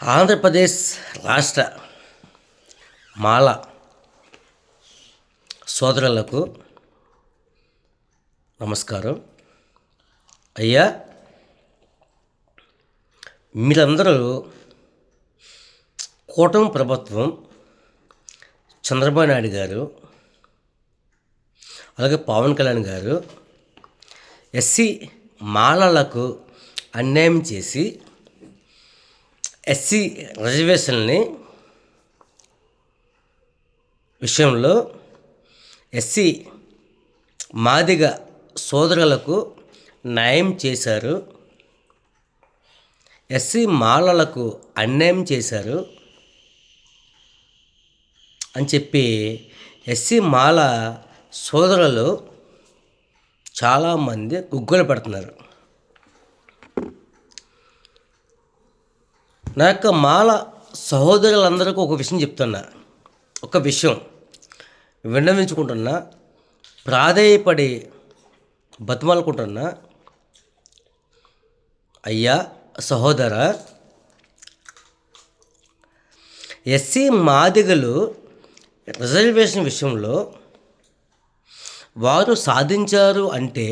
ఆంధ్రప్రదేశ్ రాష్ట్ర మాల సోదరులకు నమస్కారం. అయ్యా, మీరందరూ కూటమి ప్రభుత్వం, చంద్రబాబు నాయుడు గారు, అలాగే పవన్ కళ్యాణ్ గారు ఎస్సీ మాలలకు అన్యాయం చేసి ఎస్సీ రిజర్వేషన్ని విషయంలో ఎస్సీ మాదిగ సోదరులకు న్యాయం చేశారు, ఎస్సీ మాలలకు అన్యాయం చేశారు అని చెప్పి ఎస్సీ మాల సోదరులు చాలామంది గుగ్గలు పెడుతున్నారు. నా యొక్క మాల సహోదరులందరికీ ఒక విషయం చెప్తున్నా, ఒక విషయం విన్నవించుకుంటున్నా, ప్రాధేయపడి బతిమాలుకుంటున్నా. అయ్యా సహోదర, ఎస్సీ మాదిగలు రిజర్వేషన్ విషయంలో వారు సాధించారు అంటే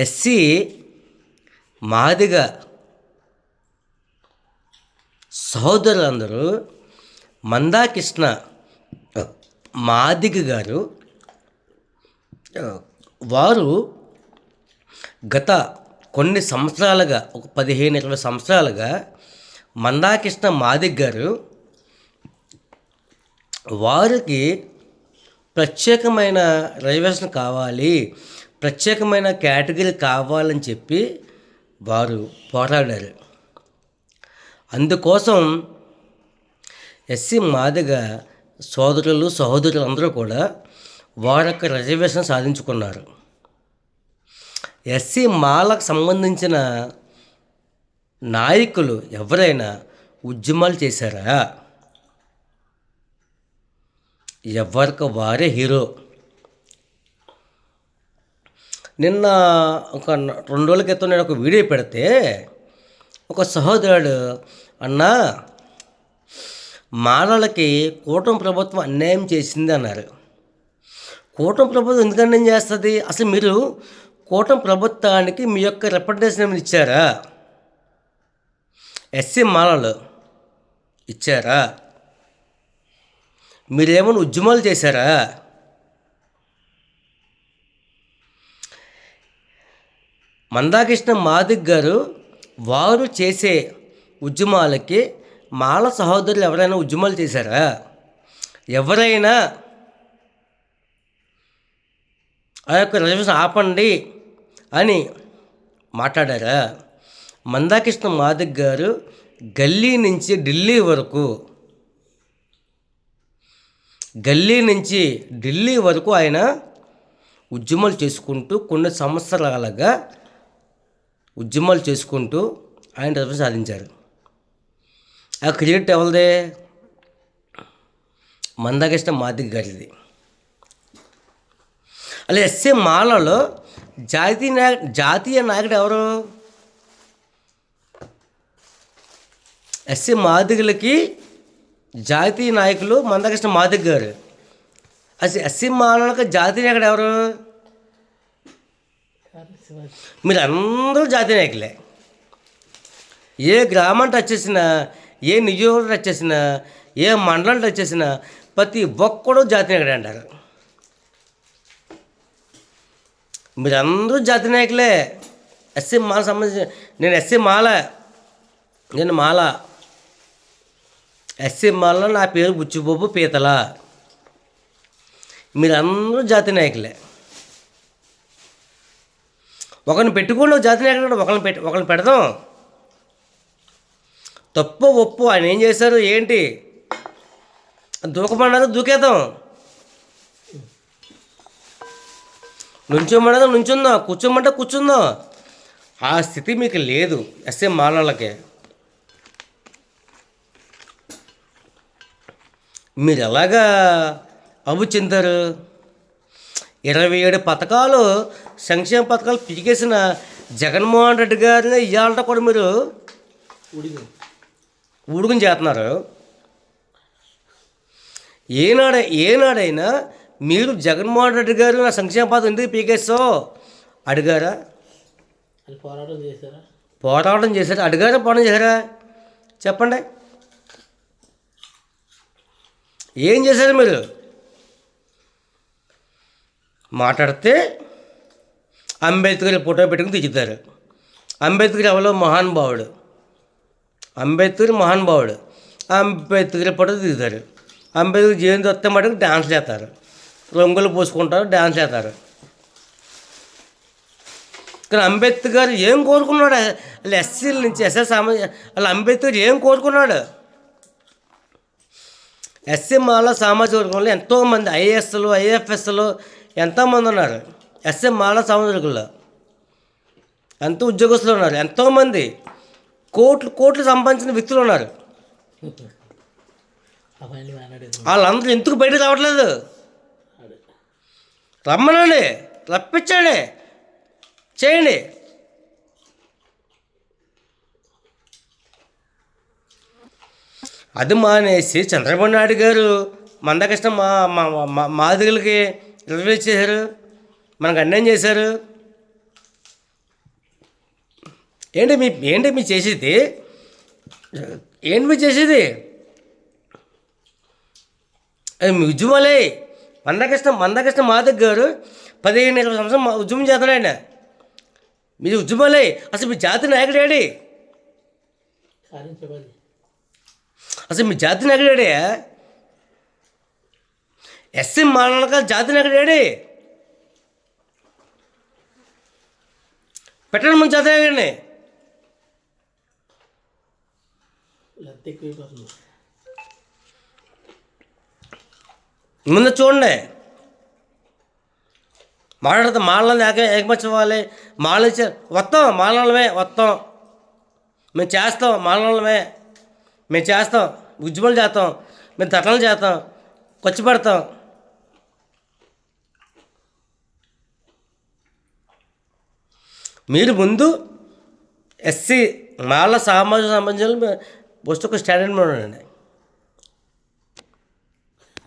ఎస్సీ మాదిగ సహోదరులందరూ మందాకృష్ణ మాదిగ గారు వారు గత కొన్ని సంవత్సరాలుగా, ఒక 15-20 సంవత్సరాలుగా మందాకృష్ణ మాదిగ గారు వారికి ప్రత్యేకమైన రిజర్వేషన్ కావాలి, ప్రత్యేకమైన కేటగిరీ కావాలని చెప్పి వారు పోరాడారు. అందుకోసం ఎస్సీ మాదిగ సోదరులు సహోదరులు అందరూ కూడా వారి యొక్క రిజర్వేషన్ సాధించుకున్నారు. ఎస్సీ మాలకు సంబంధించిన నాయకులు ఎవరైనా ఉద్యమాలు చేశారా? ఎవరికి వారే హీరో. నిన్న ఒక 2 రోజుల క్రితం నేను ఒక వీడియో పెడితే ఒక సహోదరుడు, అన్నా మాలలకి కూటమి ప్రభుత్వం అన్యాయం చేసింది అన్నారు. కూటమి ప్రభుత్వం ఎందుకు అన్యాయం చేస్తుంది? అసలు మీరు కూటమి ప్రభుత్వానికి మీ యొక్క రిప్రజెంటేషన్ ఏమైనా ఇచ్చారా? ఎస్సీ మాలలు ఇచ్చారా? మీరేమైనా ఉద్యమాలు చేశారా? మందాకృష్ణ మాదిగ గారు వారు చేసే ఉద్యమాలకి మాల సహోదరులు ఎవరైనా ఉద్యమాలు చేశారా? ఎవరైనా ఆ యొక్క రిజర్వేషన్ ఆపండి అని మాట్లాడారా? మందాకృష్ణ మాదిగ గారు గల్లీ నుంచి ఢిల్లీ వరకు ఆయన ఉద్యమాలు చేసుకుంటూ కొన్ని సంవత్సరాలుగా ఉద్యమాలు చేసుకుంటూ ఆయన రిజర్వేషన్ సాధించారు. ఆ క్రెడిట్ ఎవరిదే? మందాకృష్ణ మాదిగ గారిది. అలా ఎస్సీ మాలలో జాతీయ నాయకుడు ఎవరు? ఎస్సీ మాదిగలకి జాతీయ నాయకులు మందాకృష్ణ మాదిగ గారు. అసలు ఎస్సీ మాలలకు జాతీయ నాయకుడు ఎవరు? మీరు అందరూ జాతీయ నాయకులే. ఏ గ్రామం టచ్ చేసినా, ఏ నియోజకవర్గం టచ్ చేసినా, ఏ మండలం టచ్ చేసినా ప్రతి ఒక్కడూ జాతీయ నాయకుడే అంటారు. మీరందరూ జాతీయ నాయకులే. ఎస్సీ మాల సంబంధించి నేను మాల ఎస్సీ మాలలో నా పేరు బుచ్చిబాబు పీతల. మీరందరూ జాతీయ నాయకులే. ఒకరిని పెట్టుకోండి, జాతీయ నాయకుడు ఒకరిని పెడదాం. తప్పు ఒప్పు ఆయన ఏం చేశారు ఏంటి దూకమన్నారు, దూకేద్దాం. నుంచోమన్నది నుంచుందాం, కూర్చోమంటే కూర్చుందాం. ఆ స్థితి మీకు లేదు ఎస్సీ మాలలకే. మీరు ఎలాగా అభివృద్ధి చెందారు? 27 పథకాలు, సంక్షేమ పథకాలు పీకేసిన జగన్మోహన్ రెడ్డి గారిని ఇవాళ కూడా మీరు ఉడికి ఊడుకుని చేస్తున్నారు. ఏనాడైనా మీరు జగన్మోహన్ రెడ్డి గారు నా సంక్షేమ పథకం ఎందుకు పీకేస్తావు అడిగారా? అని పోరాటం చేశారా? పోరాటం చేశారా? అడిగారా? పోరాటం చేశారా? చెప్పండి. ఏం చేశారు మీరు? మాట్లాడితే అంబేద్కర్ ఫోటో పెట్టుకుని తెచ్చుతారు. అంబేద్కర్ ఎవరో మహానుభావుడు, అంబేద్కర్ మహానుభావుడు. అంబేద్కర్ ఫోటో దిగుతారు. అంబేద్కర్ జయంతి వస్తే మటుకు డ్యాన్స్ చేస్తారు, రంగులు పూసుకుంటారు, డ్యాన్స్ చేస్తారు. కానీ అంబేద్కర్ ఏం కోరుకున్నాడు? వాళ్ళు ఎస్సీల నుంచి ఎస్ఎస్ వాళ్ళు అంబేద్కర్ ఏం కోరుకున్నాడు? ఎస్సీ మాల సామాజిక వర్గంలో ఎంతోమంది ఐఏఎస్లు ఐఎఫ్ఎస్లు ఎంతోమంది ఉన్నారు. ఎస్సీ మాల సామాజిక వర్గంలో ఎంతో ఉద్యోగస్తులు ఉన్నారు. ఎంతోమంది కోట్లు సంపాదించిన వ్యక్తులు ఉన్నారు. వాళ్ళందరూ ఎందుకు బయటకు రావట్లేదు? రమ్మనండి, రప్పించండి, చేయండి. అది మానేసి చంద్రబాబు నాయుడు గారు మందకృష్ణ మాదిగలకి రిజర్వేషన్ చేశారు, మనకు అన్యాయం చేశారు. ఏంటి మీ చేసేది? ఏంటి మీరు చేసేది? అది మీ ఉద్యమాలే. మందకృష్ణ మాదిగ గారు 15-20 సంవత్సరం ఉద్యమం చేస్తాడు ఆయన. మీరు ఉద్యమాలే. అసలు మీ జాతి నాయకుడేడి? అసలు మీ జాతి నాయకుడేడి? ఎస్సీ మాలక జాతి నాయకుడేడి? పెట్టండి మన జాతి నాయకుడిని. ముందు చూడండి. మాట్లాడితే మాలని ఏకమర్చివ్వాలి. మాల వస్తాం, మాలమే వస్తాం, మేము చేస్తాం, మాలమే మేము చేస్తాం, ఉద్యమాలు చేస్తాం, మేము తటలు చేస్తాం, ఖర్చు పెడతాం. మీరు ముందు ఎస్సీ మాల సామాజిక సంబంధించిన ఫస్ట్ ఒక స్టాండర్డ్ ఉండండి.